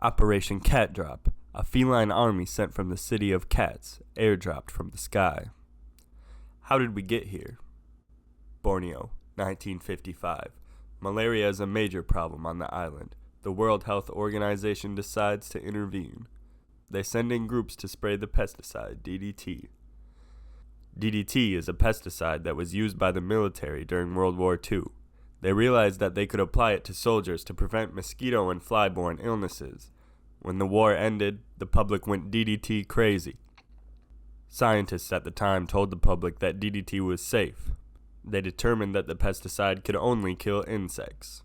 Operation Cat Drop, a feline army sent from the city of cats, airdropped from the sky. How did we get here? Borneo, 1955. Malaria is a major problem on the island. The World Health Organization decides to intervene. They send in groups to spray the pesticide, DDT. DDT is a pesticide that was used by the military during World War II. They realized that they could apply it to soldiers to prevent mosquito and fly-borne illnesses. When the war ended, the public went DDT crazy. Scientists at the time told the public that DDT was safe. They determined that the pesticide could only kill insects.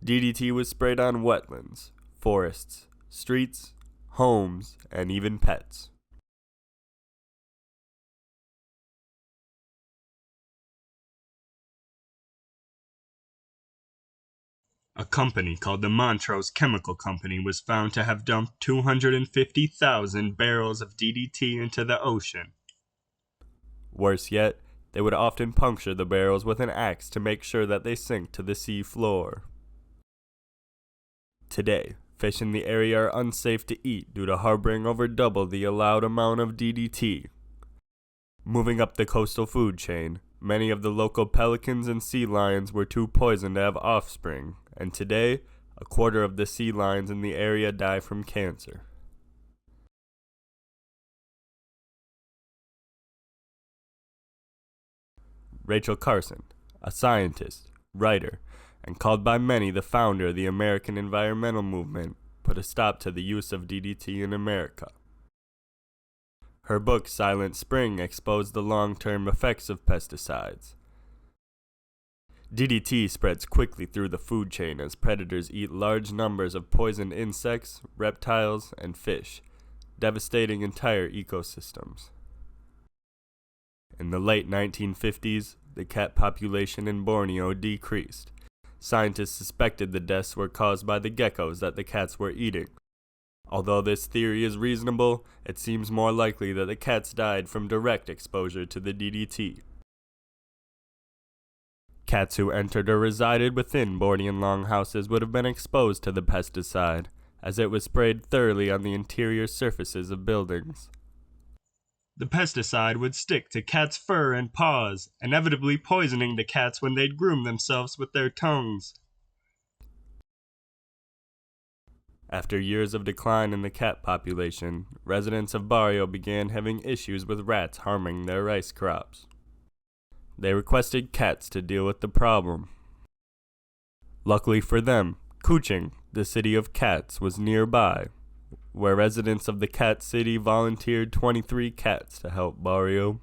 DDT was sprayed on wetlands, forests, streets, homes, and even pets. A company called the Montrose Chemical Company was found to have dumped 250,000 barrels of DDT into the ocean. Worse yet, they would often puncture the barrels with an axe to make sure that they sink to the sea floor. Today, fish in the area are unsafe to eat due to harboring over double the allowed amount of DDT. Moving up the coastal food chain, many of the local pelicans and sea lions were too poisoned to have offspring, and today, a quarter of the sea lions in the area die from cancer. Rachel Carson, a scientist, writer, and called by many the founder of the American environmental movement, put a stop to the use of DDT in America. Her book Silent Spring exposed the long-term effects of pesticides. DDT spreads quickly through the food chain as predators eat large numbers of poisoned insects, reptiles, and fish, devastating entire ecosystems. In the late 1950s, the cat population in Borneo decreased. Scientists suspected the deaths were caused by the geckos that the cats were eating. Although this theory is reasonable, it seems more likely that the cats died from direct exposure to the DDT. Cats who entered or resided within Bornean longhouses would have been exposed to the pesticide, as it was sprayed thoroughly on the interior surfaces of buildings. The pesticide would stick to cats' fur and paws, inevitably poisoning the cats when they'd groom themselves with their tongues. After years of decline in the cat population, residents of Bario began having issues with rats harming their rice crops. They requested cats to deal with the problem. Luckily for them, Kuching, the city of cats, was nearby, where residents of the cat city volunteered 23 cats to help Bario.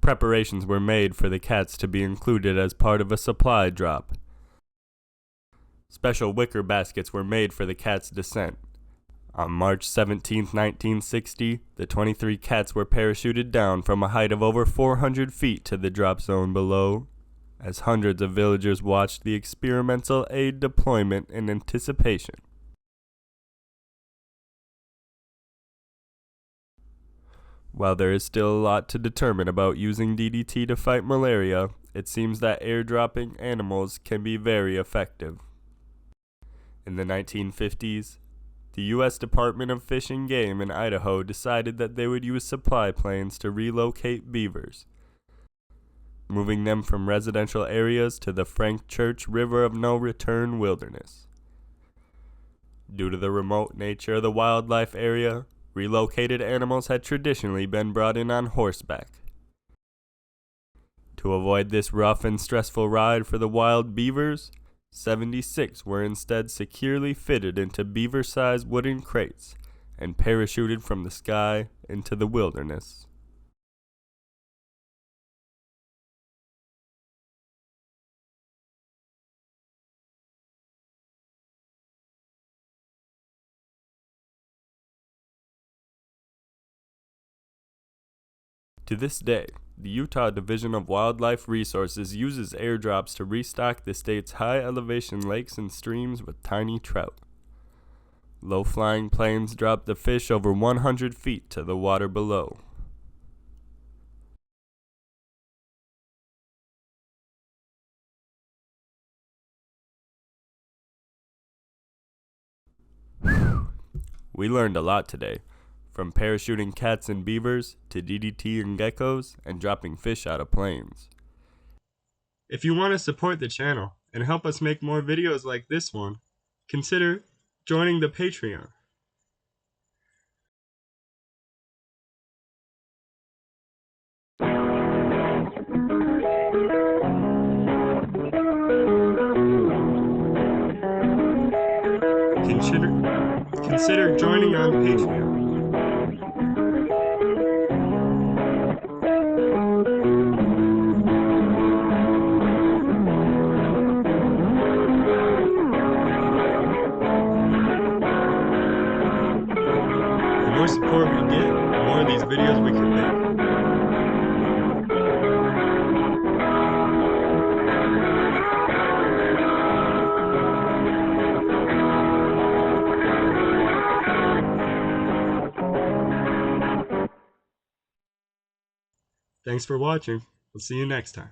Preparations were made for the cats to be included as part of a supply drop. Special wicker baskets were made for the cats' descent. On March 17, 1960, the 23 cats were parachuted down from a height of over 400 feet to the drop zone below, as hundreds of villagers watched the experimental aid deployment in anticipation. While there is still a lot to determine about using DDT to fight malaria, it seems that airdropping animals can be very effective. In the 1950s, the U.S. Department of Fish and Game in Idaho decided that they would use supply planes to relocate beavers, moving them from residential areas to the Frank Church River of No Return wilderness. Due to the remote nature of the wildlife area, relocated animals had traditionally been brought in on horseback. To avoid this rough and stressful ride for the wild beavers, 76 were instead securely fitted into beaver-sized wooden crates and parachuted from the sky into the wilderness. To this day, the Utah Division of Wildlife Resources uses airdrops to restock the state's high-elevation lakes and streams with tiny trout. Low-flying planes drop the fish over 100 feet to the water below. We learned a lot today, from parachuting cats and beavers to DDTing geckos and dropping fish out of planes. If you want to support the channel and help us make more videos like this one, consider joining the Patreon. Consider joining on Patreon. The more support we get, the more of these videos we can make. Thanks for watching. We'll see you next time.